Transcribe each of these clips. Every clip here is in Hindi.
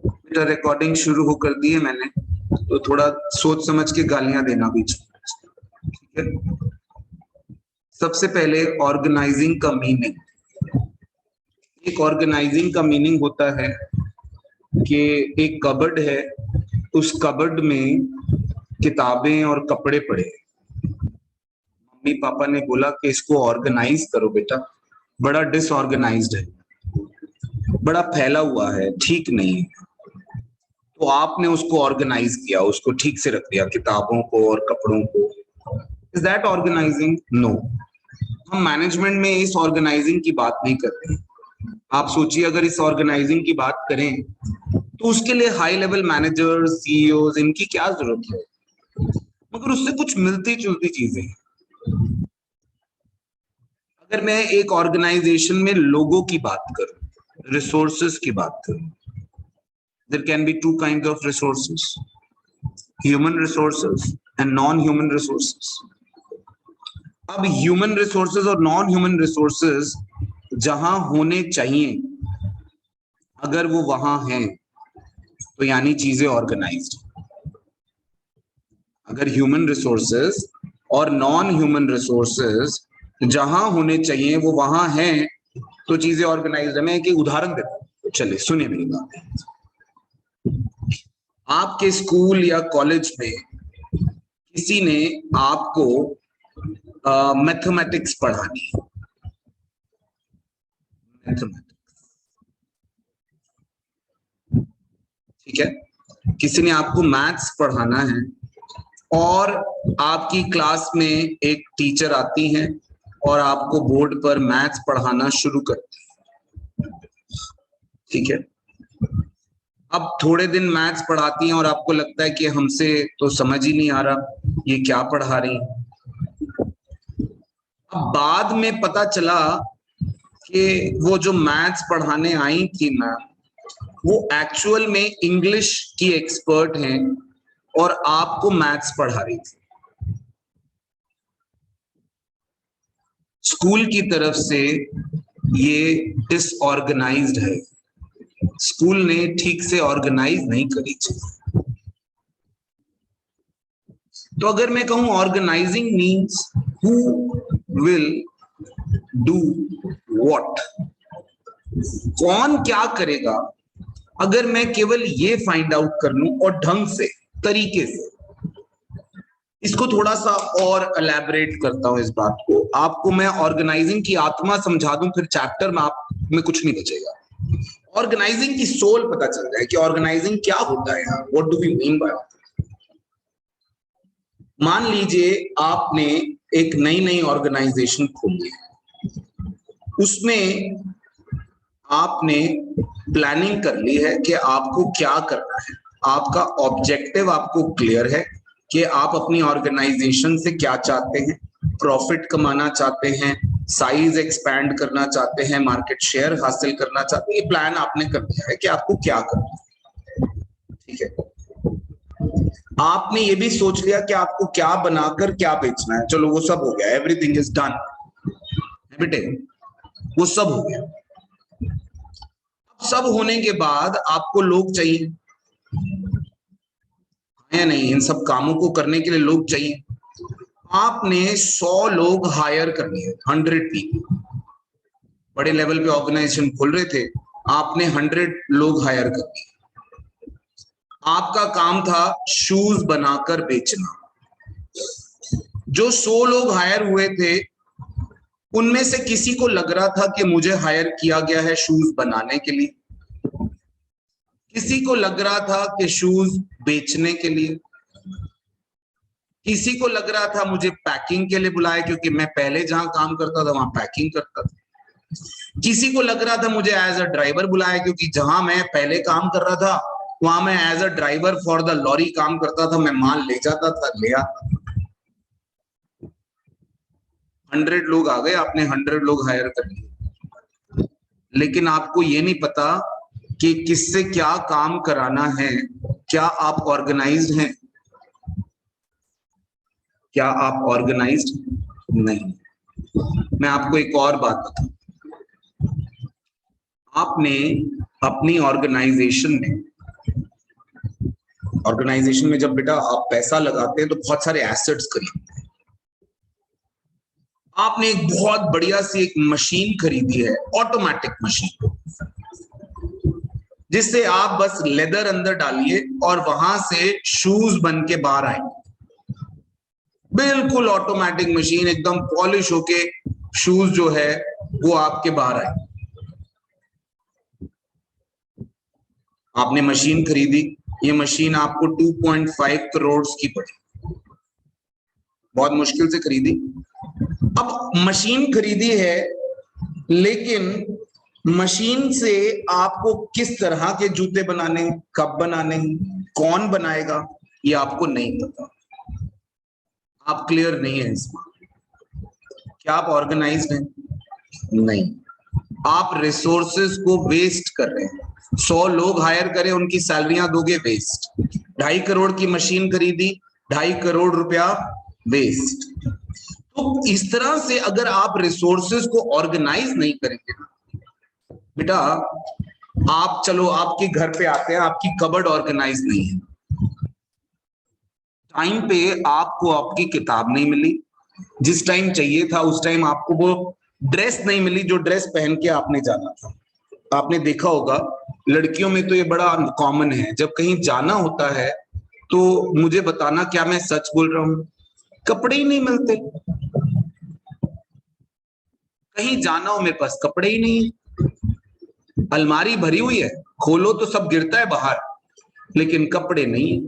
बेटा रिकॉर्डिंग शुरू हो कर दी है मैंने, तो थोड़ा सोच समझ के गालियां देना बीच में, ठीक है। सबसे पहले ऑर्गेनाइजिंग का मीनिंग। एक ऑर्गेनाइजिंग का मीनिंग होता है कि एक कबर्ड है, उस कबर्ड में किताबें और कपड़े पड़े, मम्मी पापा ने बोला कि इसको ऑर्गेनाइज करो बेटा, बड़ा डिसऑर्गेनाइज्ड है, बड़ा फैला हुआ है, ठीक नहीं है। तो आपने उसको ऑर्गेनाइज किया, उसको ठीक से रख दिया, किताबों को और कपड़ों को। Is that organising? नो। हम मैनेजमेंट में इस ऑर्गेनाइजिंग की बात नहीं कर रहे। आप सोचिए, अगर इस ऑर्गेनाइजिंग की बात करें तो उसके लिए हाई लेवल मैनेजर, सीईओ, इनकी क्या जरूरत है? मगर उससे कुछ मिलती जुलती चीजें। अगर मैं एक ऑर्गेनाइजेशन में लोगों की बात करूं, रिसोर्सेस की बात करूं, there can be two kind of resources, human resources and non human resources. अब ह्यूमन रिसोर्सेज और नॉन ह्यूमन रिसोर्सेज जहां होने चाहिए, अगर वो वहां हैं, तो यानी चीजें ऑर्गेनाइज्ड। अगर ह्यूमन रिसोर्सेज और नॉन ह्यूमन रिसोर्सेज जहां होने चाहिए वो वहां हैं, तो चीजें ऑर्गेनाइज्ड है। मैं एक उदाहरण देता हूं, चलिए सुनिए मेरी बात। आपके स्कूल या कॉलेज में किसी ने आपको मैथमेटिक्स पढ़ानी है, मैथमेटिक्स, ठीक है। किसी ने आपको मैथ्स पढ़ाना है और आपकी क्लास में एक टीचर आती हैं और आपको बोर्ड पर मैथ्स पढ़ाना शुरू करती है, ठीक है। अब थोड़े दिन मैथ्स पढ़ाती हैं और आपको लगता है कि हमसे तो समझ ही नहीं आ रहा ये क्या पढ़ा रही है। अब बाद में पता चला कि वो जो मैथ्स पढ़ाने आई थी मैम, वो एक्चुअल में इंग्लिश की एक्सपर्ट हैं और आपको मैथ्स पढ़ा रही थी। स्कूल की तरफ से ये डिसऑर्गेनाइज्ड है, स्कूल ने ठीक से ऑर्गेनाइज नहीं करी चीज। तो अगर मैं कहूं organising means who will do what, कौन क्या करेगा, अगर मैं केवल ये फाइंड आउट कर लूं और ढंग से, तरीके से, इसको थोड़ा सा और एलैबोरेट करता हूं इस बात को, आपको मैं ऑर्गेनाइजिंग की आत्मा समझा दूं, फिर चैप्टर में आप में कुछ नहीं बचेगा। ऑर्गेनाइजिंग की सोल पता चल जाए कि ऑर्गेनाइजिंग क्या होता है, what do we mean by. मान लीजिए आपने एक नई नई ऑर्गेनाइजेशन खोली है, उसमें आपने प्लानिंग कर ली है कि आपको क्या करना है, आपका ऑब्जेक्टिव आपको क्लियर है कि आप अपनी ऑर्गेनाइजेशन से क्या चाहते हैं, प्रॉफिट कमाना चाहते हैं, साइज एक्सपैंड करना चाहते हैं, मार्केट शेयर हासिल करना चाहते हैं, ये प्लान आपने कर दिया है कि आपको क्या करना है, ठीक है। आपने ये भी सोच लिया कि आपको क्या बनाकर क्या बेचना है, चलो वो सब हो गया, एवरीथिंग इज डन बेटे, वो सब हो गया। सब होने के बाद आपको लोग चाहिए है नहीं, इन सब कामों को करने के लिए लोग चाहिए। आपने 100 लोग हायर कर लिए, 100 पीपल, बड़े लेवल पे ऑर्गेनाइजेशन खोल रहे थे, आपने 100 लोग हायर कर लिए। आपका काम था शूज बनाकर बेचना। जो 100 लोग हायर हुए थे, उनमें से किसी को लग रहा था कि मुझे हायर किया गया है शूज बनाने के लिए, किसी को लग रहा था कि शूज बेचने के लिए, किसी को लग रहा था मुझे पैकिंग के लिए बुलाया क्योंकि मैं पहले जहां काम करता था वहां पैकिंग करता था, किसी को लग रहा था मुझे एज अ ड्राइवर बुलाया क्योंकि जहां मैं पहले काम कर रहा था वहां मैं as a driver for the lorry काम करता था, मैं माल ले जाता था, ले आता था। 100 लोग आ गए, आपने 100 लोग हायर कर लिए, लेकिन आपको ये नहीं पता कि किससे क्या काम कराना है। क्या आप ऑर्गेनाइज्ड हैं? क्या आप ऑर्गेनाइज्ड नहीं? मैं आपको एक और बात बताऊं, आपने अपनी ऑर्गेनाइजेशन में ऑर्गेनाइजेशन में जब बेटा आप पैसा लगाते हैं तो बहुत सारे एसेट्स खरीदते हैं। आपने एक बहुत बढ़िया सी एक मशीन खरीदी है, ऑटोमेटिक मशीन, जिससे आप बस लेदर अंदर डालिए और वहां से शूज बन के बाहर आएंगे। बिल्कुल ऑटोमेटिक मशीन, एकदम पॉलिश होके शूज जो है वो आपके बाहर आए। आपने मशीन खरीदी, ये मशीन आपको 2.5 करोड़ की पड़ी, बहुत मुश्किल से खरीदी। अब मशीन खरीदी है, लेकिन मशीन से आपको किस तरह के जूते बनाने, कब बनाने, कौन बनाएगा, ये आपको नहीं पता। आप क्लियर नहीं है इसमें। क्या आप ऑर्गेनाइज्ड हैं? नहीं। आप रिसोर्सेज को वेस्ट कर रहे हैं। 100 लोग हायर करें, उनकी सैलरियां दोगे, वेस्ट। 2.5 करोड़ की मशीन खरीदी, 2.5 करोड़ रुपया वेस्ट। तो इस तरह से अगर आप रिसोर्सेज को ऑर्गेनाइज नहीं करेंगे ना बेटा, आप चलो आपके घर पे आते हैं, आपकी कबर्ड ऑर्गेनाइज नहीं है, टाइम पे आपको आपकी किताब नहीं मिली, जिस टाइम चाहिए था उस टाइम आपको वो ड्रेस नहीं मिली जो ड्रेस पहन के आपने जाना था। आपने देखा होगा लड़कियों में तो ये बड़ा कॉमन है, जब कहीं जाना होता है तो मुझे बताना क्या मैं सच बोल रहा हूं, कपड़े ही नहीं मिलते। कहीं जाना हो, मेरे पास कपड़े ही नहीं है, अलमारी भरी हुई है, खोलो तो सब गिरता है बाहर, लेकिन कपड़े नहीं है।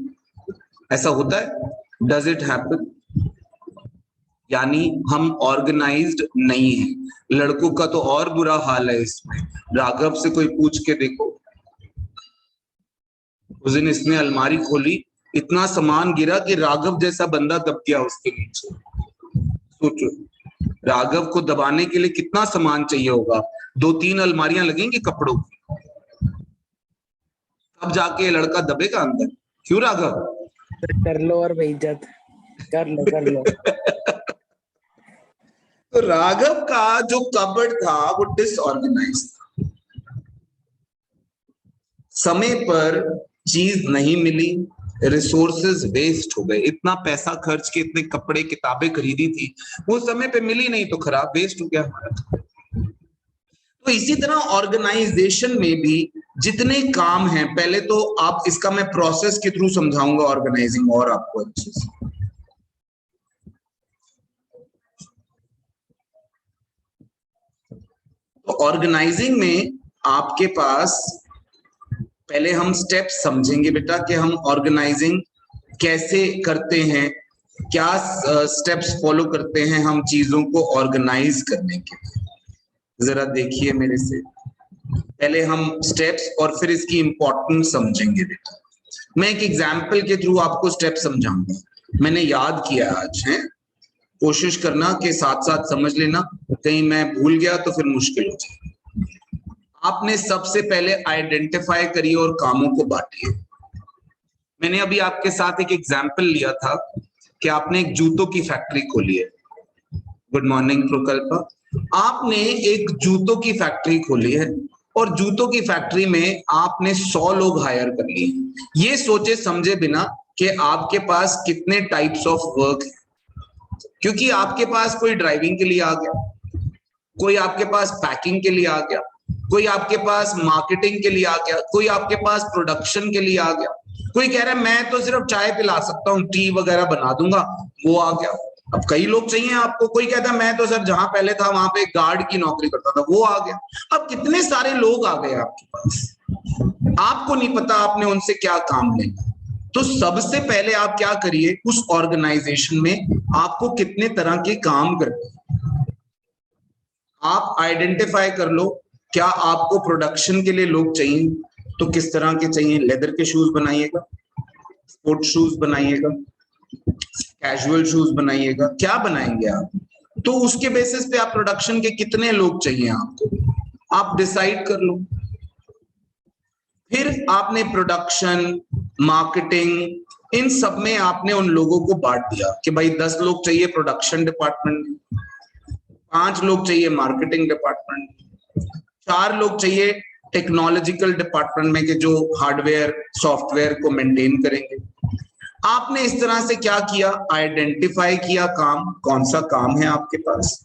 ऐसा होता है? Does it happen? यानी हम ऑर्गेनाइज्ड नहीं है। लड़कों का तो और बुरा हाल है इसमें। राघव से कोई पूछ के देखो, उस दिन इसने अलमारी खोली, इतना सामान गिरा कि राघव जैसा बंदा दब गया उसके नीचे। सोचो, राघव को दबाने के लिए कितना सामान चाहिए होगा, 2-3 अलमारियां लगेंगी कपड़ों की, तब जाके लड़का दबेगा अंदर। क्यों राघव? कर लो और बेइज्जत कर लो। तो राघव का जो कबर्ड था वो डिसऑर्गेनाइज था, समय पर चीज नहीं मिली, रिसोर्सेज वेस्ट हो गए। इतना पैसा खर्च के इतने कपड़े किताबें खरीदी थी, वो समय पे मिली नहीं तो खराब, वेस्ट हो गया हमारा। तो इसी तरह ऑर्गेनाइजेशन में भी जितने काम हैं, पहले तो आप इसका मैं प्रोसेस के थ्रू समझाऊंगा ऑर्गेनाइजिंग और आपको अच्छे से। तो ऑर्गेनाइजिंग में आपके पास पहले हम स्टेप्स समझेंगे बेटा कि हम ऑर्गेनाइजिंग कैसे करते हैं, क्या स्टेप्स फॉलो करते हैं हम चीजों को ऑर्गेनाइज करने के लिए। जरा देखिए मेरे से, पहले हम स्टेप्स और फिर इसकी इंपॉर्टेंस समझेंगे बेटा। मैं एक एग्जाम्पल के थ्रू आपको स्टेप समझाऊंगा, मैंने याद किया आज है, कोशिश करना कि साथ साथ समझ लेना, कहीं मैं भूल गया तो फिर मुश्किल हो जाए। आपने सबसे पहले आइडेंटिफाई करिए और कामों को बांटिए। मैंने अभी आपके साथ एक एग्जाम्पल लिया था कि आपने एक जूतों की फैक्ट्री खोली है। गुड मॉर्निंग प्रकल्पा। आपने एक जूतों की फैक्ट्री खोली है और जूतों की फैक्ट्री में आपने 100 लोग हायर कर लिए। ये सोचे समझे बिना कि आपके पास कितने टाइप्स ऑफ वर्क है, क्योंकि आपके पास कोई ड्राइविंग के लिए आ गया, कोई आपके पास पैकिंग के लिए आ गया, कोई आपके पास मार्केटिंग के लिए आ गया, कोई आपके पास प्रोडक्शन के लिए आ गया, कोई कह रहा है मैं तो सिर्फ चाय पिला सकता हूँ, टी वगैरह बना दूंगा, वो आ गया। अब कई लोग चाहिए आपको, कोई कहता है मैं तो सर जहां पहले था वहां पे गार्ड की नौकरी करता था, वो आ गया। अब कितने सारे लोग आ गए आपके पास, आपको नहीं पता आपने उनसे क्या काम लेना। तो सबसे पहले आप क्या करिए, उस ऑर्गेनाइजेशन में आपको कितने तरह के काम करने हैं आप आइडेंटिफाई कर लो। क्या आपको प्रोडक्शन के लिए लोग चाहिए, तो किस तरह के चाहिए, लेदर के शूज बनाइएगा, स्पोर्ट शूज बनाइएगा, कैजुअल शूज बनाइएगा, क्या बनाएंगे आप, तो उसके बेसिस पे आप प्रोडक्शन के कितने लोग चाहिए आपको, आप डिसाइड कर लो। फिर आपने प्रोडक्शन, मार्केटिंग, इन सब में आपने उन लोगों को बांट दिया कि भाई 10 लोग चाहिए प्रोडक्शन डिपार्टमेंट में, 5 लोग चाहिए मार्केटिंग डिपार्टमेंट, 4 लोग चाहिए टेक्नोलॉजिकल डिपार्टमेंट में के जो हार्डवेयर सॉफ्टवेयर को मेंटेन करेंगे। आपने इस तरह से क्या किया, आइडेंटिफाई किया काम, कौन सा काम है आपके पास,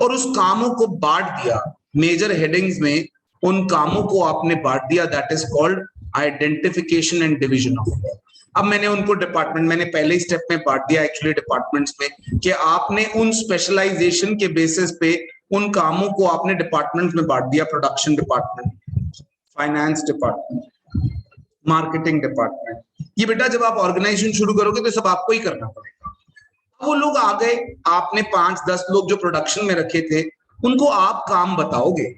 और उस कामों को बांट दिया मेजर हेडिंग्स में, उन कामों को आपने बांट दिया, that is called identification and division of work. अब मैंने उनको डिपार्टमेंट, मैंने पहले ही स्टेप में बांट दिया एक्चुअली डिपार्टमेंट्स में, कि आपने उन स्पेशलाइजेशन के बेसिस पे उन कामों को आपने डिपार्टमेंट में बांट दिया, production department, finance department, marketing department. ये बेटा जब आप ऑर्गेनाइजेशन शुरू करोगे तो सब आपको ही करना पड़ेगा। वो लोग आ गए, आपने 5-10 लोग जो प्रोडक्शन में रखे थे उनको आप काम बताओगे,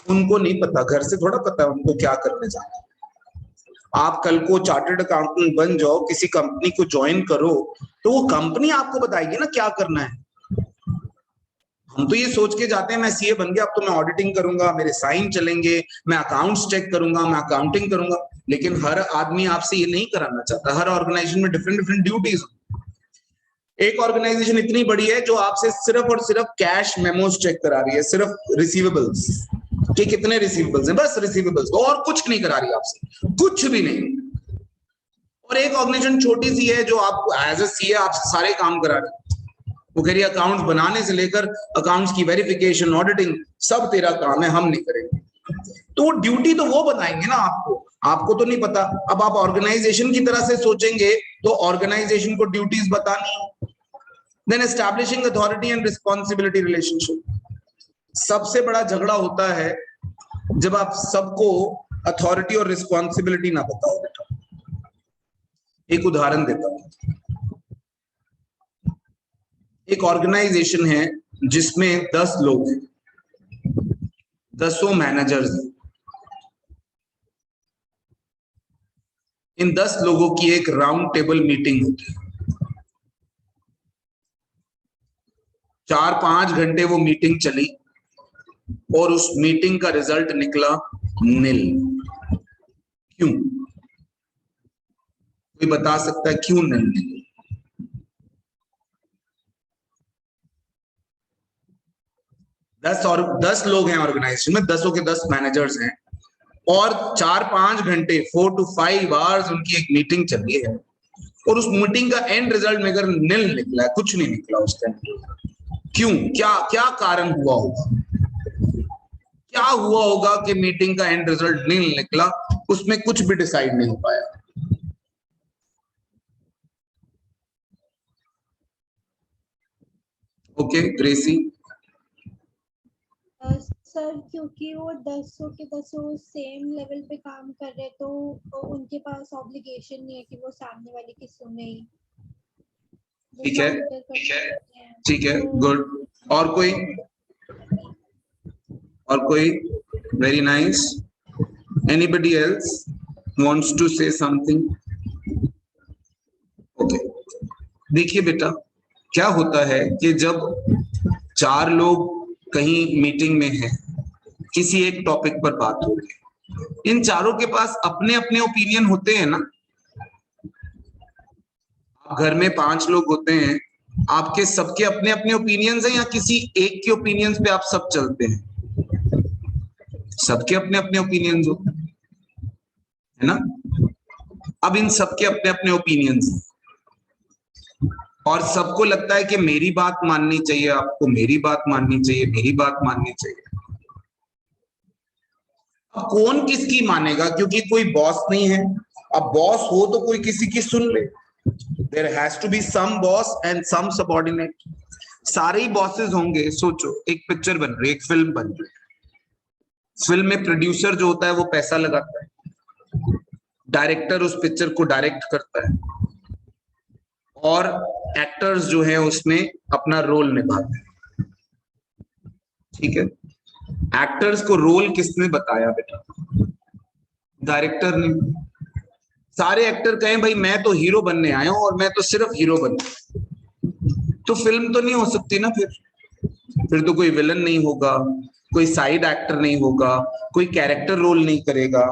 उनको नहीं पता, घर से थोड़ा पता है उनको क्या करने जाना है। आप कल को चार्टर्ड अकाउंटेंट बन जाओ, किसी कंपनी को ज्वाइन करो, तो वो कंपनी आपको बताएगी ना क्या करना है। हम तो ये सोच के जाते हैं मैं सीए बन गया, अब तो मैं ऑडिटिंग करूंगा, मेरे साइन चलेंगे, मैं अकाउंट्स चेक करूंगा, मैं अकाउंटिंग करूंगा, लेकिन हर आदमी आपसे ये नहीं कराना चाहता। हर ऑर्गेनाइजेशन में डिफरेंट डिफरेंट ड्यूटीज। एक ऑर्गेनाइजेशन इतनी बड़ी है जो आपसे सिर्फ और सिर्फ कैश मेमोज चेक करा रही है, सिर्फ रिसीवेबल्स कि कितने रिसीवेबल्स हैं, बस रिसीवेबल्स, और कुछ नहीं करा रही आपसे, कुछ भी नहीं। और एक ऑर्गेनाइजेशन छोटी सी है जो आपको एज ए सीए आपसे सारे काम करा रही है, वो कह रही है अकाउंट्स बनाने से लेकर अकाउंट्स की वेरिफिकेशन, ऑडिटिंग, सब तेरा काम है, हम नहीं करेंगे। तो वो ड्यूटी तो वो बताएंगे ना आपको, आपको तो नहीं पता। अब आप ऑर्गेनाइजेशन की तरह से सोचेंगे तो ऑर्गेनाइजेशन को ड्यूटीज बतानी है। Then establishing authority and responsibility relationship. सबसे बड़ा झगड़ा होता है जब आप सबको अथॉरिटी और रिस्पॉन्सिबिलिटी ना बताओ। बेटा एक उदाहरण देता हूं, एक ऑर्गेनाइजेशन है जिसमें 10 लोग हैं, 10 मैनेजर्स हैं। इन 10 लोगों की एक राउंड टेबल मीटिंग होती है, 4-5 घंटे वो मीटिंग चली और उस मीटिंग का रिजल्ट निकला निल। क्यों? कोई बता सकता है क्यों निल निकला? 10 लोग हैं ऑर्गेनाइजेशन में, 10 के 10 मैनेजर्स हैं, और 4-5 घंटे 4 to 5 आवर्स उनकी एक मीटिंग चली है, और उस मीटिंग का एंड रिजल्ट में अगर निल निकला है, कुछ नहीं निकला उसका। क्यों? क्या क्या कारण हुआ होगा? क्या हुआ होगा कि मीटिंग का एंड रिजल्ट निल निकला, उसमें कुछ भी डिसाइड नहीं हो पाया? ओके ग्रेसी। सर क्योंकि वो 10 के 10 सेम लेवल पे काम कर रहे, तो उनके पास ऑब्लिगेशन नहीं है कि वो सामने वाले की सुने। ठीक है, ठीक है, गुड। और कोई? और कोई? Very nice. Anybody else wants to say something? Okay, देखिए बेटा क्या होता है कि जब 4 लोग कहीं मीटिंग में हैं, किसी एक टॉपिक पर बात हो रही है, इन चारों के पास अपने अपने ओपिनियन होते हैं ना। आप घर में 5 लोग होते हैं, आपके सबके अपने अपने ओपिनियंस हैं या किसी एक के ओपिनियंस पे आप सब चलते हैं? सबके अपने अपने ओपिनियंस होते हैं, है ना। अब इन सबके अपने अपने ओपिनियंस हैं और सबको लगता है कि मेरी बात माननी चाहिए, आपको मेरी बात माननी चाहिए, मेरी बात माननी चाहिए। अब कौन किसकी मानेगा? क्योंकि कोई बॉस नहीं है। अब बॉस हो तो कोई किसी की सुन ले। There has to be some boss and some subordinate. सारे ही बॉसेस होंगे। सोचो एक पिक्चर बन रही है, एक फिल्म बन रही है, फिल्म में प्रोड्यूसर जो होता है वो पैसा लगाता है, डायरेक्टर उस पिक्चर को डायरेक्ट करता है, और एक्टर्स जो है उसमें अपना रोल निभाते हैं। ठीक है, एक्टर्स को रोल किसने बताया बेटा? डायरेक्टर ने। सारे एक्टर कहें भाई मैं तो हीरो बनने आया हूं और मैं तो सिर्फ हीरो बनना, तो फिल्म तो नहीं हो सकती ना। फिर तो कोई विलन नहीं होगा, कोई साइड एक्टर नहीं होगा, कोई कैरेक्टर रोल नहीं करेगा,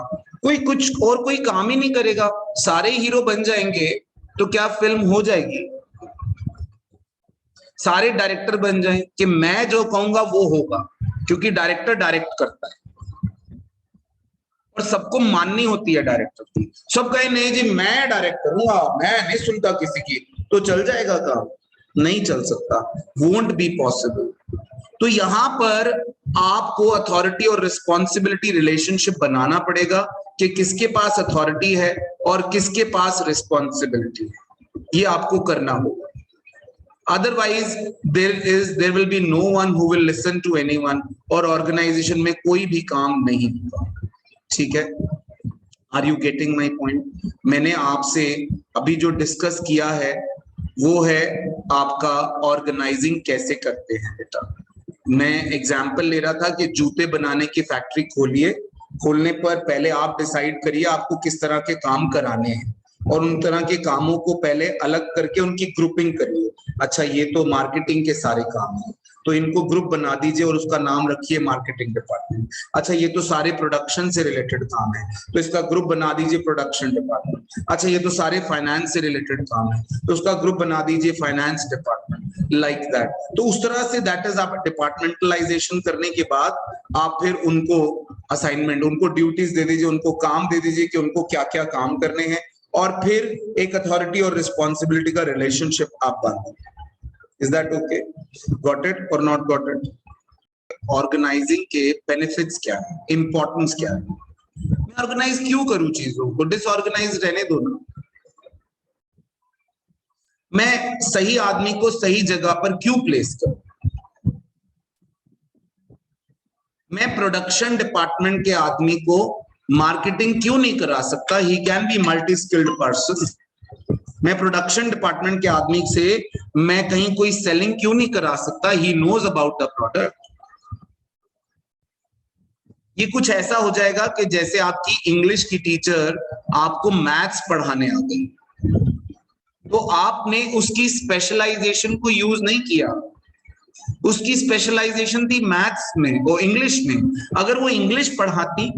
कोई कुछ और कोई काम ही नहीं करेगा, सारे हीरो बन जाएंगे तो क्या फिल्म हो जाएगी? सारे डायरेक्टर बन जाएं कि मैं जो कहूंगा वो होगा, क्योंकि डायरेक्टर डायरेक्ट करता है। और सबको माननी होती है डायरेक्टर की। सब कहे नहीं जी मैं डायरेक्ट करूंगा, मैं नहीं सुनता किसी की, तो चल जाएगा काम? नहीं चल सकता, वोंट बी पॉसिबल। तो यहां पर आपको अथॉरिटी और रिस्पॉन्सिबिलिटी रिलेशनशिप बनाना पड़ेगा कि किसके पास अथॉरिटी है और किसके पास रिस्पॉन्सिबिलिटी है, ये आपको करना होगा। Otherwise there will be no one who will listen to anyone, और ऑर्गेनाइजेशन में कोई भी काम नहीं होगा। ठीक है, are you getting my point? मैंने आपसे अभी जो डिस्कस किया है वो है आपका ऑर्गेनाइजिंग कैसे करते हैं बेटा। मैं एग्जाम्पल ले रहा था कि जूते बनाने की फैक्ट्री खोलिए, खोलने पर पहले आप डिसाइड करिए आपको किस तरह के काम कराने हैं, और उन तरह के कामों को पहले अलग करके उनकी ग्रुपिंग करिए। अच्छा ये तो मार्केटिंग के सारे काम हैं, तो इनको ग्रुप बना दीजिए और उसका नाम रखिए मार्केटिंग डिपार्टमेंट। अच्छा ये तो सारे प्रोडक्शन से रिलेटेड काम है, तो इसका ग्रुप बना दीजिए प्रोडक्शन डिपार्टमेंट। अच्छा ये तो सारे फाइनेंस से रिलेटेड काम है, तो उसका ग्रुप बना दीजिए फाइनेंस डिपार्टमेंट, लाइक दैट। तो उस तरह से दैट इज आप डिपार्टमेंटलाइजेशन करने के बाद आप फिर उनको असाइनमेंट, उनको ड्यूटीज दे दीजिए, उनको काम दे दीजिए कि उनको क्या क्या काम करने हैं, और फिर एक अथॉरिटी और रिस्पॉन्सिबिलिटी का रिलेशनशिप आप बांधिए। Is that okay? Got it or not got it? Organising के बेनिफिट्स क्या है, इंपॉर्टेंस क्या है? मैं ऑर्गेनाइज क्यों करूं चीजों को, डिसऑर्गेनाइज रहने दो ना। मैं सही आदमी को सही जगह पर क्यों प्लेस करूं? मैं प्रोडक्शन डिपार्टमेंट के आदमी को मार्केटिंग क्यों नहीं करा सकता? He can be multi skilled person. मैं प्रोडक्शन डिपार्टमेंट के आदमी से मैं कहीं कोई सेलिंग क्यों नहीं करा सकता? He knows about the product. ये कुछ ऐसा हो जाएगा कि जैसे आपकी इंग्लिश की टीचर आपको मैथ्स पढ़ाने आ गई, तो आपने उसकी स्पेशलाइजेशन को यूज नहीं किया। उसकी स्पेशलाइजेशन थी मैथ्स में, वो इंग्लिश में। अगर वो इंग्लिश पढ़ाती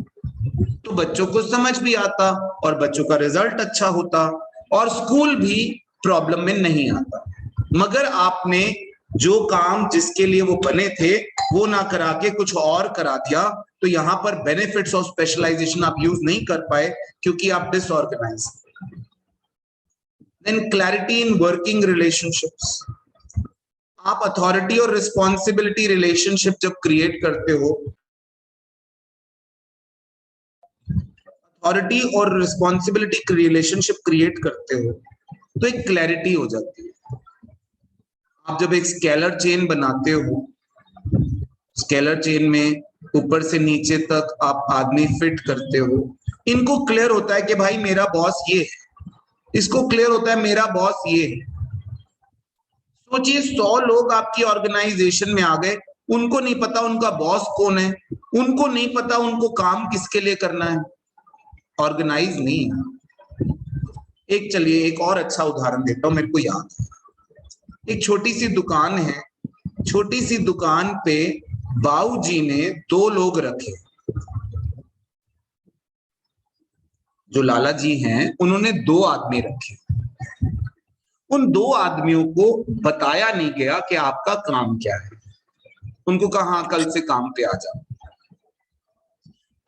तो बच्चों को समझ भी आता और बच्चों का रिजल्ट अच्छा होता और स्कूल भी प्रॉब्लम में नहीं आता। मगर आपने जो काम जिसके लिए वो बने थे वो ना करा के कुछ और करा दिया, तो यहां पर बेनिफिट्स ऑफ स्पेशलाइजेशन आप यूज नहीं कर पाए क्योंकि आप disorganise. Then clarity in working relationships. आप अथॉरिटी और रिस्पॉन्सिबिलिटी रिलेशनशिप जब क्रिएट करते हो, अथॉरिटी और रिस्पॉन्सिबिलिटी रिलेशनशिप क्रिएट करते हो, तो एक क्लैरिटी हो जाती है। आप जब एक स्केलर चेन बनाते हो, स्केलर चेन में ऊपर से नीचे तक आप आदमी फिट करते हो, इनको क्लियर होता है कि भाई मेरा बॉस ये है, इसको क्लियर होता है मेरा बॉस ये है। सोचिए 100 लोग आपकी ऑर्गेनाइजेशन में आ गए, उनको नहीं पता उनका बॉस कौन है, उनको नहीं पता उनको काम किसके लिए करना है, ऑर्गेनाइज नहीं है। एक चलिए एक और अच्छा उदाहरण देता हूं, मेरे को याद है। एक छोटी सी दुकान है, छोटी सी दुकान पे बाबूजी ने 2 लोग रखे। जो लाला जी हैं उन्होंने 2 आदमी रखे। उन 2 आदमियों को बताया नहीं गया कि आपका काम क्या है। उनको कहा हाँ कल से काम पे आ जाओ।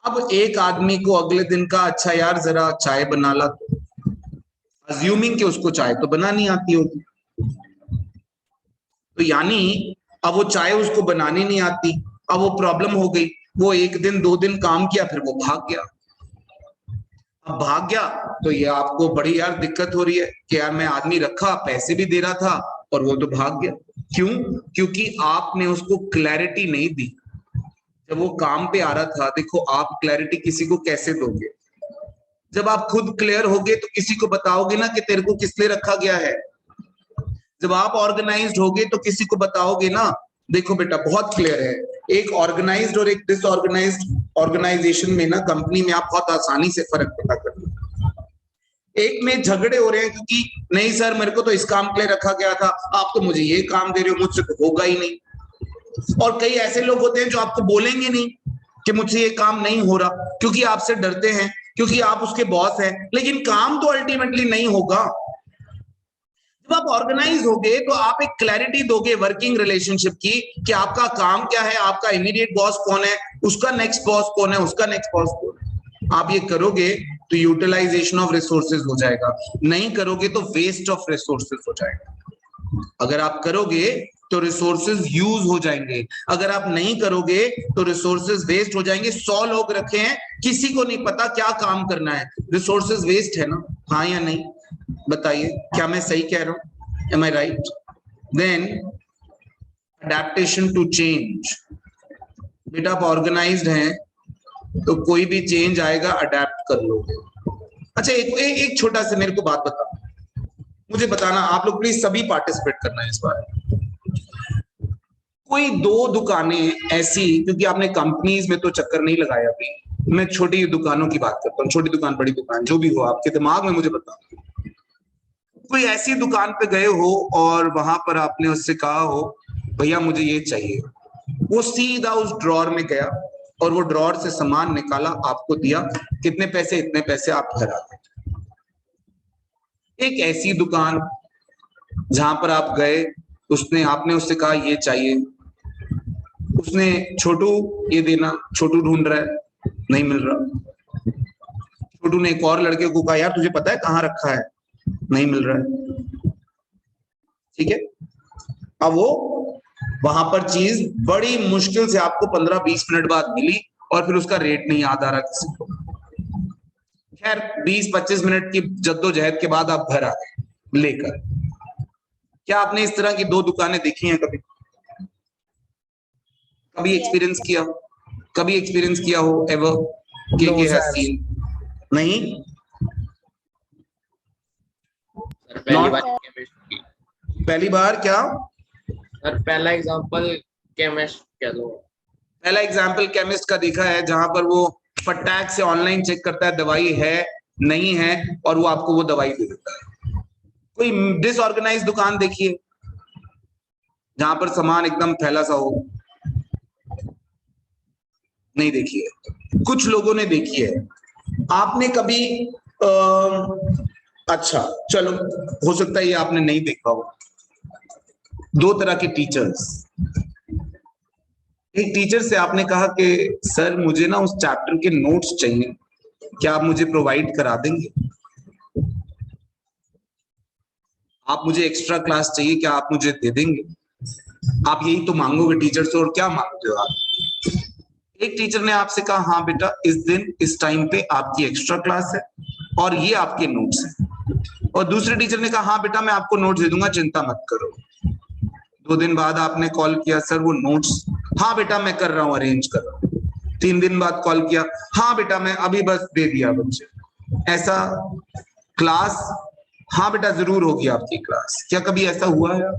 अब एक आदमी को अगले दिन का अच्छा यार जरा चाय बना ला, अज्यूमिंग कि उसको चाय तो बनानी आती होगी, तो यानी अब वो चाय उसको बनानी नहीं आती। अब वो प्रॉब्लम हो गई, वो 1 दिन 2 दिन काम किया, फिर वो भाग गया। अब भाग गया तो ये आपको बड़ी यार दिक्कत हो रही है कि यार मैं आदमी रखा, पैसे भी दे रहा था और वो तो भाग गया। क्यों? क्योंकि आपने उसको क्लैरिटी नहीं दी जब वो काम पे आ रहा था। देखो आप क्लैरिटी किसी को कैसे दोगे? जब आप खुद क्लियर होगे तो किसी को बताओगे ना कि तेरे को किस लिए रखा गया है। जब आप ऑर्गेनाइज्ड होगे तो किसी को बताओगे ना, देखो बेटा बहुत क्लियर है, एक ऑर्गेनाइज्ड और एक डिसऑर्गेनाइज्ड ऑर्गेनाइजेशन में ना, कंपनी में आप बहुत आसानी से फर्क पता कर लो। एक में झगड़े हो रहे हैं क्योंकि नहीं सर मेरे को तो इस काम के लिए रखा गया था, आप तो मुझे ये काम दे रहे हो, मुझसे तो होगा ही नहीं। और कई ऐसे लोग होते हैं जो आपको बोलेंगे नहीं कि मुझसे ये काम नहीं हो रहा, क्योंकि आपसे डरते हैं, क्योंकि आप उसके बॉस हैं, लेकिन काम तो अल्टीमेटली नहीं होगा। जब आप ऑर्गेनाइज होगे तो आप एक क्लैरिटी दोगे वर्किंग रिलेशनशिप की कि आपका काम क्या है, आपका इमीडिएट बॉस कौन है, उसका नेक्स्ट बॉस कौन है, उसका नेक्स्ट बॉस कौन है। आप ये करोगे तो यूटिलाइजेशन ऑफ रिसोर्सेज हो जाएगा, नहीं करोगे तो वेस्ट ऑफ रिसोर्सेज हो जाएगा। अगर आप करोगे तो रिसोर्सेज यूज हो जाएंगे, अगर आप नहीं करोगे तो रिसोर्सेज वेस्ट हो जाएंगे। 100 लोग रखे हैं, किसी को नहीं पता क्या काम करना है, रिसोर्सेज वेस्ट है ना, हाँ या नहीं बताइए, क्या मैं सही कह रहा हूं? Am I right? Then adaptation to change. बेटा आप ऑर्गेनाइज्ड हैं तो कोई भी चेंज आएगा अडेप्ट कर लोगे। अच्छा एक छोटा सा मेरे को बात बता, मुझे बताना, आप लोग प्लीज सभी पार्टिसिपेट करना है इस बार। कोई 2 दुकानें ऐसी, क्योंकि आपने कंपनीज में तो चक्कर नहीं लगाया अभी, मैं छोटी दुकानों की बात करता हूँ, छोटी दुकान बड़ी दुकान जो भी हो आपके दिमाग में मुझे बताओ। कोई ऐसी दुकान पे गए हो और वहां पर आपने उससे कहा हो भैया मुझे ये चाहिए, वो सीधा उस ड्रॉर में गया और वो ड्रॉर से सामान निकाला, आपको दिया, कितने पैसे, इतने पैसे, आप घर आ गए। एक ऐसी दुकान जहां पर आप गए, आपने उससे कहा ये चाहिए, उसने छोटू ये देना, छोटू ढूंढ रहा है, नहीं मिल रहा, छोटू ने एक और लड़के को कहा यार तुझे पता है कहाँ रखा है, नहीं मिल रहा है, ठीक है। अब वो वहां पर चीज बड़ी मुश्किल से आपको 15-20 मिनट बाद मिली और फिर उसका रेट नहीं याद आ रहा किसी को। खैर 20-25 मिनट की जद्दोजहद के बाद आप घर आ गए लेकर। क्या आपने इस तरह की 2 दुकानें देखी हैं कभी? कभी एक्सपीरियंस किया, कभी एक्सपीरियंस किया हो एवर? के हैज सीन? नहीं, पहली बार केमिस्ट की। पहली बार क्या सर पहला एग्जांपल केमिस्ट कह लो। पहला एग्जाम्पल केमिस्ट का देखा है, जहां पर वो फटाक से ऑनलाइन चेक करता है दवाई है नहीं है और वो आपको वो दवाई दे देता है। कोई डिसऑर्गेनाइज दुकान देखिए जहां पर सामान एकदम फैला सा हो, नहीं देखी है, कुछ लोगों ने देखी है। आपने कभी अच्छा चलो हो सकता है ये आपने नहीं देखा हो। 2 तरह के टीचर्स, एक टीचर से आपने कहा कि सर मुझे ना उस चैप्टर के नोट्स चाहिए, क्या आप मुझे प्रोवाइड करा देंगे? आप मुझे एक्स्ट्रा क्लास चाहिए, क्या आप मुझे दे देंगे? आप यही तो मांगोगे टीचर से, और क्या मांगते हो आप? एक टीचर ने आपसे कहा हाँ बेटा इस दिन इस टाइम पे आपकी एक्स्ट्रा क्लास है और ये आपके नोट्स हैं, और दूसरे टीचर ने कहा हाँ बेटा मैं आपको नोट्स दे दूंगा, चिंता मत करो। 2 दिन बाद आपने कॉल किया, सर वो नोट्स, हाँ बेटा मैं कर रहा हूँ, अरेंज कर रहा हूँ। 3 दिन बाद कॉल किया, हाँ बेटा मैं अभी बस दे दिया बच्चे। ऐसा क्लास, हाँ बेटा जरूर होगी आपकी क्लास। क्या कभी ऐसा हुआ है?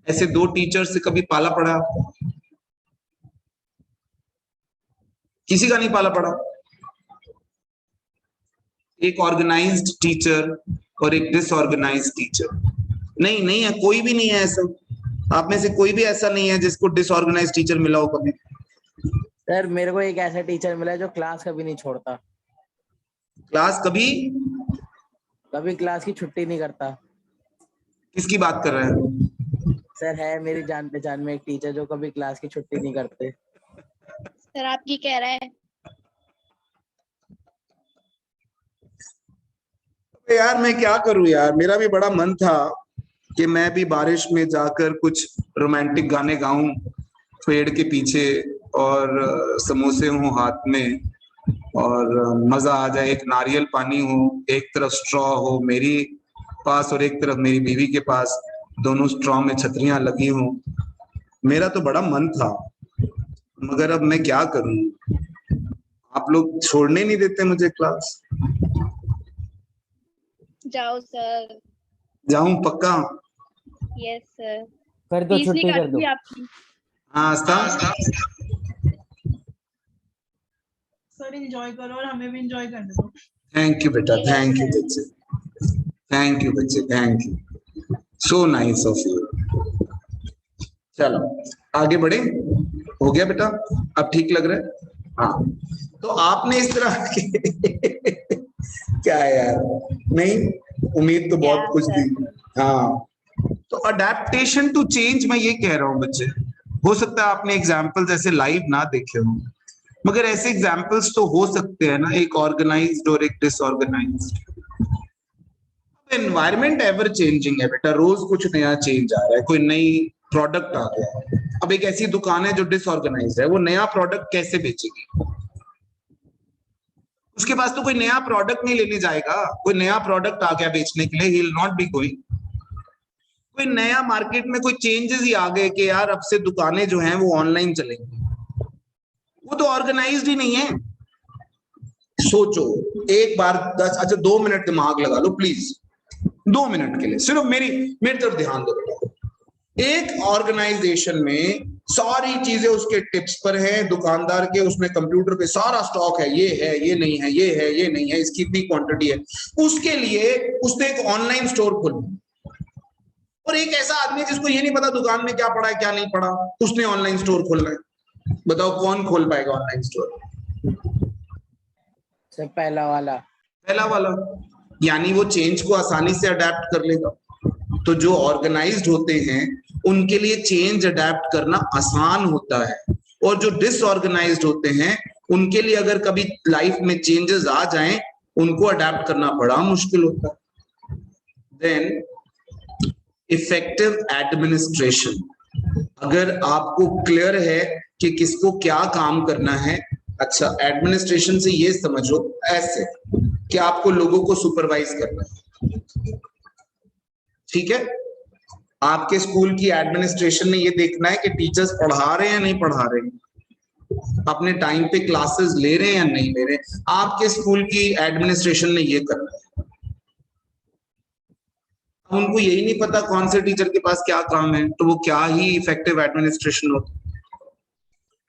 ऐसे 2 टीचर से कभी पाला पड़ा आपको? किसी का नहीं पाला पड़ा? एक ऑर्गेनाइज्ड टीचर और एक डिसऑर्गेनाइज्ड टीचर। नहीं है, कोई भी नहीं है ऐसा। आप में से कोई भी ऐसा नहीं है जिसको डिसऑर्गेनाइज्ड टीचर मिला हो कभी? सर मेरे को एक ऐसा टीचर मिला है जो क्लास कभी नहीं छोड़ता, क्लास कभी क्लास की छुट्टी नहीं करता। किसकी बात कर रहे हैं? सर है मेरी जान पहचान में एक टीचर जो कभी क्लास की छुट्टी नहीं करते। सर आपकी कह रहा है? यार मैं क्या करूं यार, मेरा भी बड़ा मन था कि मैं भी बारिश में जाकर कुछ रोमांटिक गाने गाऊं पेड़ के पीछे और समोसे हों हाथ में और मजा आ जाए, एक नारियल पानी हो, एक तरफ स्ट्रॉ हो मेरी पास और एक तरफ मेरी बीवी के पास, दोनों स्ट्रॉ में छतरियां लगी हों। मेरा तो बड़ा मन था, मगर अब मैं क्या करूं, आप लोग छोड़ने नहीं देते मुझे क्लास। जाओ सर। जाऊं पक्का? Yes sir. कर दो, छुट्टी कर दो। हाँ आस्था, सर एंजॉय करो और हमें भी एंजॉय करने दो। थैंक यू बेटा, थैंक यू बच्चे, थैंक यू बच्चे, thank you, so nice of you. चलो आगे बढ़े, हो गया बेटा, अब ठीक लग रहा है? हाँ तो आपने इस तरह के क्या है यार, नहीं उम्मीद तो बहुत कुछ थी। हाँ तो अडेप्टेशन टू चेंज, मैं ये कह रहा हूँ बच्चे, हो सकता है आपने एग्जाम्पल्स ऐसे लाइव ना देखे हो, मगर ऐसे एग्जाम्पल्स तो हो सकते हैं ना, एक ऑर्गेनाइज्ड और एक डिसऑर्गेनाइज्ड। एनवायरमेंट एवर चेंजिंग है बेटा, रोज कुछ नया चेंज आ रहा है, कोई नई प्रोडक्ट आ गया है। अब एक ऐसी दुकान है जो डिसऑर्गेनाइज्ड है, वो नया प्रोडक्ट कैसे बेचेगी? उसके पास तो कोई नया प्रोडक्ट नहीं लेने जाएगा। कोई नया प्रोडक्ट आ गया बेचने के लिए, he will not be going. कोई नया मार्केट में कोई चेंजेस ही आ गए कि यार अब से दुकानें जो हैं वो ऑनलाइन चलेंगी, वो तो ऑर्गेनाइज्ड ही नहीं है। सोचो एक बार 10, अच्छा 2 मिनट दिमाग लगा लो प्लीज, 2 मिनट के लिए सिर्फ मेरी तरफ ध्यान दो बेटा। एक ऑर्गेनाइजेशन में सारी चीजें उसके टिप्स पर है, दुकानदार के उसमें कंप्यूटर पे सारा स्टॉक है, ये नहीं है, ये है, ये नहीं है, इसकी इतनी क्वांटिटी है। उसके लिए उसने एक ऑनलाइन स्टोर खोला, और एक ऐसा आदमी जिसको ये नहीं पता दुकान में क्या पड़ा है क्या नहीं पड़ा, उसने ऑनलाइन स्टोर खोलना है। बताओ कौन खोल पाएगा ऑनलाइन स्टोर? सर पहला वाला, यानी वो चेंज को आसानी से अडेप्ट कर लेगा। तो जो ऑर्गेनाइज्ड होते हैं उनके लिए चेंज अडेप्ट करना आसान होता है, और जो डिसऑर्गेनाइज्ड होते हैं उनके लिए अगर कभी लाइफ में चेंजेस आ जाएं, उनको अडेप्ट करना बड़ा मुश्किल होता है। Then effective administration. अगर आपको क्लियर है कि किसको क्या काम करना है, अच्छा एडमिनिस्ट्रेशन से ये समझो ऐसे कि आपको लोगों को सुपरवाइज करना है, ठीक है? आपके स्कूल की एडमिनिस्ट्रेशन ने ये देखना है कि टीचर्स पढ़ा रहे हैं या नहीं पढ़ा रहे हैं, अपने टाइम पे क्लासेस ले रहे हैं या नहीं ले रहे हैं। आपके स्कूल की एडमिनिस्ट्रेशन ने ये करना है। उनको यही नहीं पता कौन से टीचर के पास क्या काम है, तो वो क्या ही इफेक्टिव एडमिनिस्ट्रेशन होती।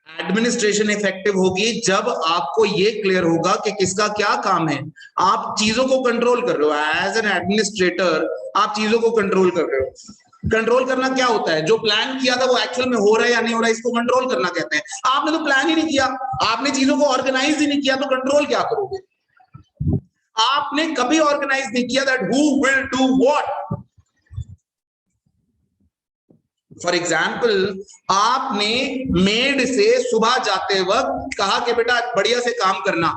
एडमिनिस्ट्रेशन इफेक्टिव होगी जब आपको ये क्लियर होगा कि किसका क्या काम है। आप चीजों को कंट्रोल कर रहे हो एज एन एडमिनिस्ट्रेटर, आप चीजों को कंट्रोल कर रहे हो। कंट्रोल करना क्या होता है? जो प्लान किया था वो एक्चुअल में हो रहा है या नहीं हो रहा है, इसको कंट्रोल करना कहते हैं। आपने तो प्लान ही नहीं किया, आपने चीजों को ऑर्गेनाइज ही नहीं किया, तो कंट्रोल क्या करोगे? आपने कभी ऑर्गेनाइज नहीं किया that who will do what. For example, आपने मेड से सुबह जाते वक्त कहा कि बेटा बढ़िया से काम करना,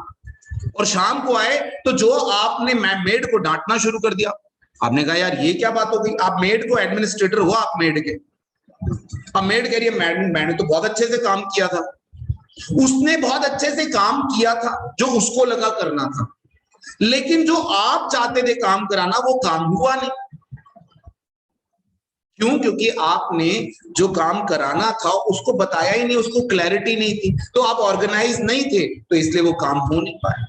और शाम को आए तो जो आपने मेड को डांटना शुरू कर दिया। आपने कहा यार ये क्या बात हो गई? आप मेड को एडमिनिस्ट्रेटर हो, आप मेड के। अब मेड कह रही है मैंने तो बहुत अच्छे से काम किया था। उसने बहुत अच्छे से काम किया था जो उसको लगा करना था, लेकिन जो आप चाहते थे काम कराना वो काम हुआ नहीं। क्यों? क्योंकि आपने जो काम कराना था उसको बताया ही नहीं, उसको क्लैरिटी नहीं थी, तो आप ऑर्गेनाइज नहीं थे, तो इसलिए वो काम हो नहीं पाया।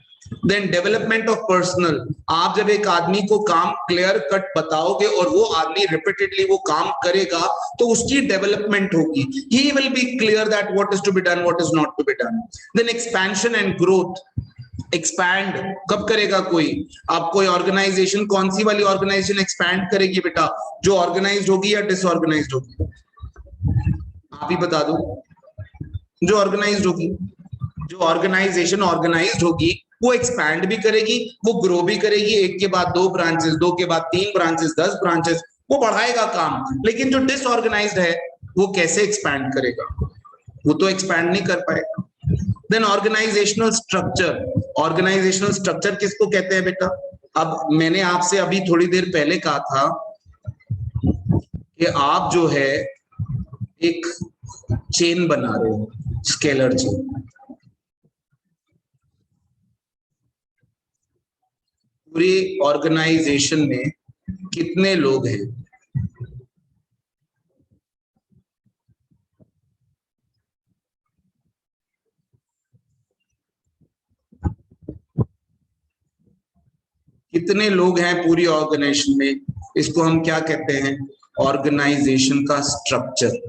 Then development of personal. आप जब एक आदमी को काम क्लियर कट बताओगे और वो आदमी रिपीटेडली वो काम करेगा तो उसकी डेवलपमेंट होगी। He will be clear that what is to be done, what is not to be done. Then expansion and growth. Expand कब करेगा कोई? अब कोई ऑर्गेनाइजेशन, कौन सी वाली ऑर्गेनाइजेशन एक्सपैंड करेगी बेटा? जो ऑर्गेनाइज्ड होगी या डिसऑर्गेनाइज्ड होगी? आप ही बता दो। जो ऑर्गेनाइज्ड होगी। जो ऑर्गेनाइजेशन ऑर्गेनाइज्ड होगी वो एक्सपैंड भी करेगी, वो ग्रो भी करेगी, एक के बाद 2 ब्रांचेस, 2 के बाद 3 ब्रांचेस, 10 ब्रांचेस, वो बढ़ाएगा काम। लेकिन जो डिसऑर्गेनाइज्ड है वो कैसे एक्सपैंड करेगा? वो तो एक्सपैंड नहीं कर पाएगा। Then organisational structure. Organisational structure किसको कहते हैं बेटा? अब मैंने आपसे अभी थोड़ी देर पहले कहा था कि आप जो है एक चेन बना रहे हो, स्केलर चेन। पूरी ऑर्गेनाइजेशन में कितने लोग हैं? कितने लोग हैं पूरी ऑर्गेनाइजेशन में? इसको हम क्या कहते हैं? ऑर्गेनाइजेशन का स्ट्रक्चर।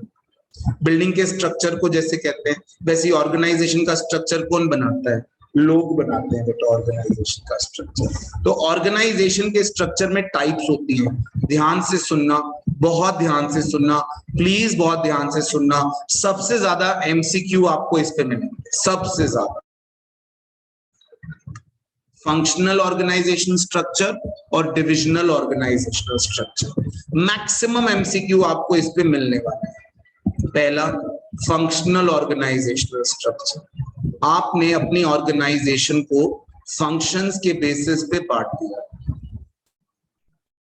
बिल्डिंग के स्ट्रक्चर को जैसे कहते हैं, वैसे ऑर्गेनाइजेशन का स्ट्रक्चर कौन बनाता है? लोग बनाते हैं बेटा ऑर्गेनाइजेशन का स्ट्रक्चर। तो ऑर्गेनाइजेशन के स्ट्रक्चर में टाइप्स होती हैं। ध्यान से सुनना, बहुत ध्यान से सुनना, प्लीज बहुत ध्यान से सुनना। सबसे ज्यादा एमसीक्यू आपको इस पे मिलेंगे, सबसे ज्यादा। फंक्शनल ऑर्गेनाइजेशन स्ट्रक्चर और divisional organisational structure. Maximum MCQ आपको इस पे मिलने वाले हैं। पहला, फंक्शनल ऑर्गेनाइजेशनल स्ट्रक्चर। आपने अपनी ऑर्गेनाइजेशन को फंक्शंस के बेसिस पे बांट दिया।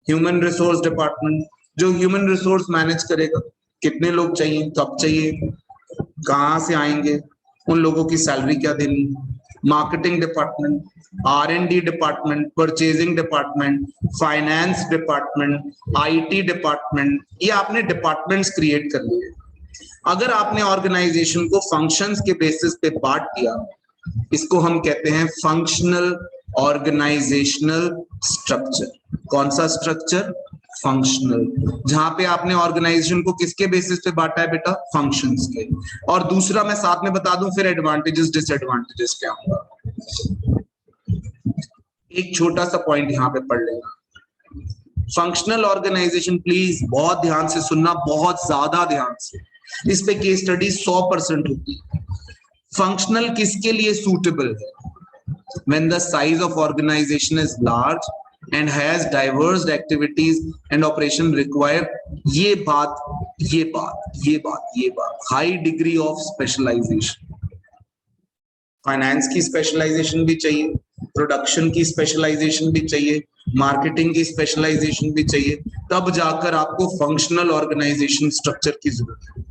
ह्यूमन रिसोर्स डिपार्टमेंट, जो ह्यूमन रिसोर्स मैनेज करेगा, कितने लोग चाहिए, कब चाहिए, कहाँ से आएंगे, उन लोगों की सैलरी क्या देनी। Marketing department, R&D department, purchasing department, finance department, IT department, ये आपने डिपार्टमेंट्स क्रिएट कर लिए। अगर आपने ऑर्गेनाइजेशन को फंक्शंस के बेसिस पे बांट दिया, इसको हम कहते हैं फंक्शनल ऑर्गेनाइजेशनल स्ट्रक्चर। कौन सा स्ट्रक्चर? फंक्शनल। जहां पे आपने ऑर्गेनाइजेशन को किसके बेसिस पे बांटा है बेटा? फंक्शंस के। और दूसरा मैं साथ में बता दूं फिर एडवांटेजेस डिसएडवांटेजेस क्या होगा। एक छोटा सा पॉइंट यहां पे पढ़ लेना। फंक्शनल ऑर्गेनाइजेशन, प्लीज बहुत ध्यान से सुनना, बहुत ज्यादा ध्यान से, इस पे केस स्टडी 100% होती है। फंक्शनल किसके लिए सूटेबल है? When the size of organization is large and has diverse activities and operation require ये बात high degree of specialization। Finance की स्पेशलाइजेशन भी चाहिए, प्रोडक्शन की स्पेशलाइजेशन भी चाहिए, मार्केटिंग की स्पेशलाइजेशन भी चाहिए, तब जाकर आपको फंक्शनल ऑर्गेनाइजेशन स्ट्रक्चर की जरूरत है।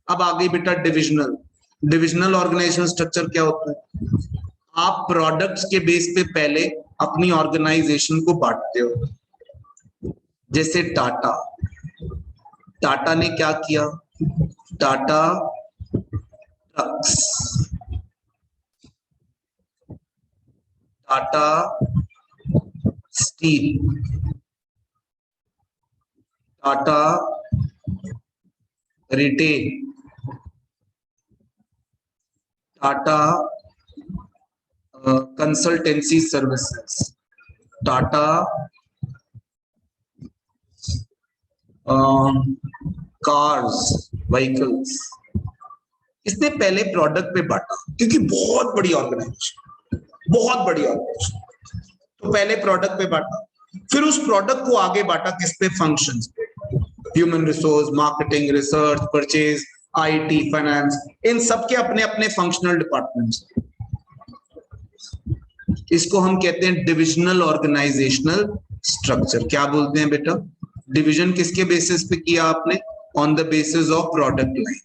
अब आ गई बेटा डिविजनल। डिविजनल ऑर्गेनाइजेशन स्ट्रक्चर क्या होता है? आप प्रोडक्ट्स के बेस पे पहले अपनी ऑर्गेनाइजेशन को बांटते हो। जैसे टाटा ने क्या किया? Tata trucks, Tata steel, Tata retail, Tata consultancy services, Tata cars vehicles. इसने पहले प्रोडक्ट पे बांटा क्योंकि बहुत बड़ी ऑर्गेनाइजेशन, तो पहले प्रोडक्ट पे बांटा, फिर उस प्रोडक्ट को आगे बांटा किस पे? फंक्शंस पे। Human resource, marketing, research, purchase, IT, finance, इन सबके अपने अपने फंक्शनल डिपार्टमेंट्स। इसको हम कहते हैं डिविजनल ऑर्गेनाइजेशनल स्ट्रक्चर। क्या बोलते हैं बेटा? डिवीजन किसके बेसिस पे किया आपने? On the basis of product line.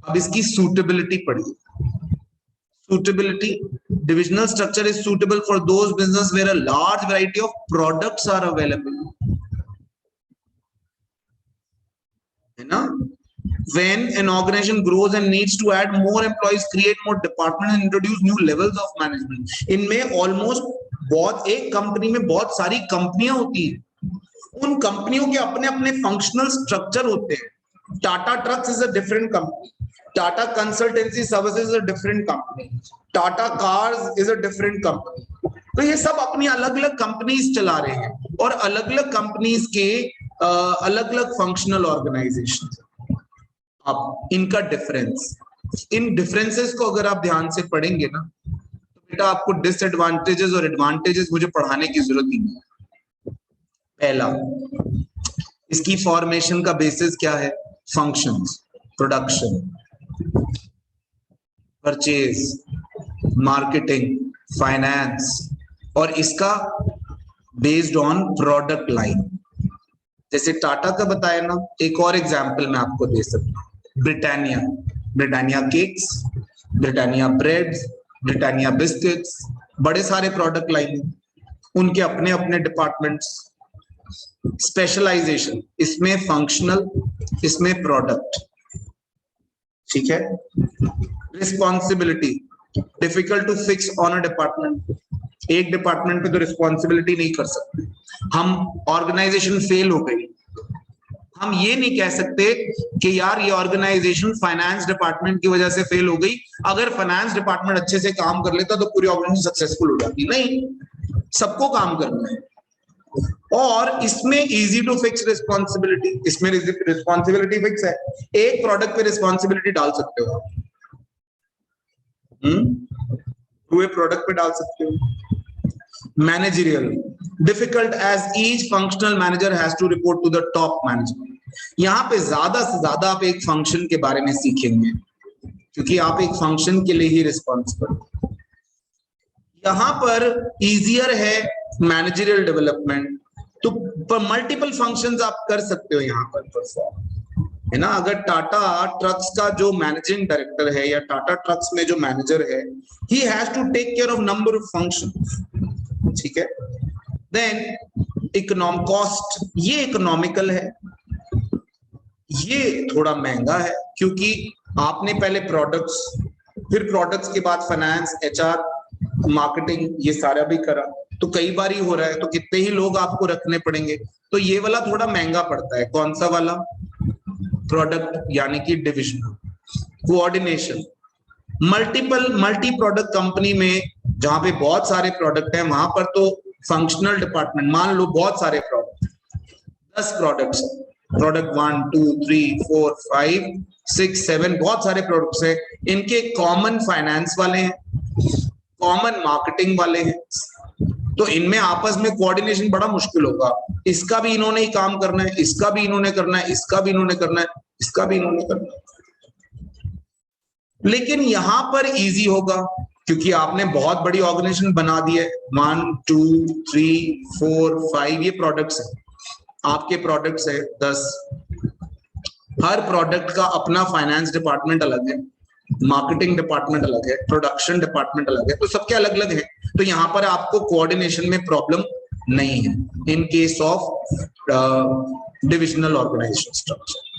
अब इसकी सूटेबिलिटी पढ़िए। Suitability, divisional structure is suitable for those business where a large variety of products are available, है ना? When an organization grows and needs to add more employees, create more departments and introduce new levels of management। इनमें almost बहुत, एक कंपनी में बहुत सारी कंपनियां होती हैं, उन कंपनियों के अपने अपने फंक्शनल स्ट्रक्चर होते हैं। Tata trucks is a different company, Tata Consultancy Services is a different company, Tata Cars is a different company। तो ये सब अपनी अलग अलग कंपनीज चला रहे हैं और अलग अलग कंपनीज के अलग अलग फंक्शनल ऑर्गेनाइजेशन। अब इनका डिफरेंस, इन डिफरेंसेस को अगर आप ध्यान से पढ़ेंगे ना तो बेटा आपको डिसएडवांटेजेस और एडवांटेजेस मुझे पढ़ाने की जरूरत ही नहीं है। पहला, इसकी फॉर्मेशन का बेसिस क्या है? Functions, production, purchase, marketing, finance, और इसका बेस्ड ऑन प्रोडक्ट लाइन। जैसे टाटा का बताया ना, एक और एग्जांपल मैं आपको दे सकता हूँ। Britannia cakes, Britannia breads, Britannia biscuits, बड़े सारे प्रोडक्ट लाइन, उनके अपने अपने डिपार्टमेंट्स। स्पेशलाइजेशन, इसमें फंक्शनल, इसमें प्रोडक्ट, ठीक है। Responsibility, difficult to fix on a department, एक डिपार्टमेंट पे तो रिस्पॉन्सिबिलिटी नहीं कर सकते हम। ऑर्गेनाइजेशन फेल हो गई, हम ये नहीं कह सकते कि यार ये ऑर्गेनाइजेशन फाइनेंस डिपार्टमेंट की वजह से फेल हो गई, अगर फाइनेंस डिपार्टमेंट अच्छे से काम कर लेता तो पूरी ऑर्गेनाइजेशन सक्सेसफुल हो जाती। नहीं, सबको काम करना है। और इसमें इजी टू फिक्स रिस्पॉन्सिबिलिटी, इसमें रिस्पॉन्सिबिलिटी फिक्स है, एक प्रोडक्ट पे रिस्पॉन्सिबिलिटी डाल सकते हो आप, पूरे प्रोडक्ट पे डाल सकते हो। Managerial, difficult as each functional manager has to report to the top management. यहां पे ज्यादा से ज्यादा आप एक फंक्शन के बारे में सीखेंगे, क्योंकि आप एक फंक्शन के लिए ही रिस्पॉन्सिबल। यहां पर इजियर है मैनेजरियल डेवलपमेंट, तो मल्टीपल फंक्शंस आप कर सकते हो यहाँ पर परफॉर्म, है ना। अगर टाटा ट्रक्स का जो मैनेजिंग डायरेक्टर है या टाटा ट्रक्स में जो मैनेजर है, he has to take care of number of functions, ठीक है। देन इकोनॉम कॉस्ट, ये इकोनॉमिकल है, ये थोड़ा महंगा है क्योंकि आपने पहले प्रोडक्ट्स, फिर प्रोडक्ट्स के बाद फाइनेंस, एचआर, मार्केटिंग, ये सारा भी करा, तो कई बार ही हो रहा है, तो कितने ही लोग आपको रखने पड़ेंगे, तो ये वाला थोड़ा महंगा पड़ता है। कौन सा वाला? प्रोडक्ट यानी कि division, coordination. Multi product company में जहां पे बहुत सारे प्रोडक्ट हैं, वहां पर तो फंक्शनल डिपार्टमेंट, मान लो बहुत सारे प्रोडक्ट, 10 प्रोडक्ट्स, प्रोडक्ट 1 2 3 4 5 6 7, बहुत सारे प्रोडक्ट्स हैं, इनके कॉमन फाइनेंस वाले हैं, कॉमन मार्केटिंग वाले हैं, तो इनमें आपस में कोऑर्डिनेशन बड़ा मुश्किल होगा। इसका भी इन्होंने ही काम करना है, इसका भी इन्होंने करना है, इसका भी इन्होंने करना है, इसका भी इन्होंने करना है। लेकिन यहां पर इजी होगा क्योंकि आपने बहुत बड़ी ऑर्गेनाइजेशन बना दी है। 1 2 3 4 5 ये प्रोडक्ट्स है, आपके प्रोडक्ट्स है 10, हर प्रोडक्ट का अपना फाइनेंस डिपार्टमेंट अलग है, मार्केटिंग डिपार्टमेंट अलग है, प्रोडक्शन डिपार्टमेंट अलग है, तो सबके अलग अलग है। तो यहाँ पर आपको कोऑर्डिनेशन में प्रॉब्लम नहीं है in case of divisional organisation structure.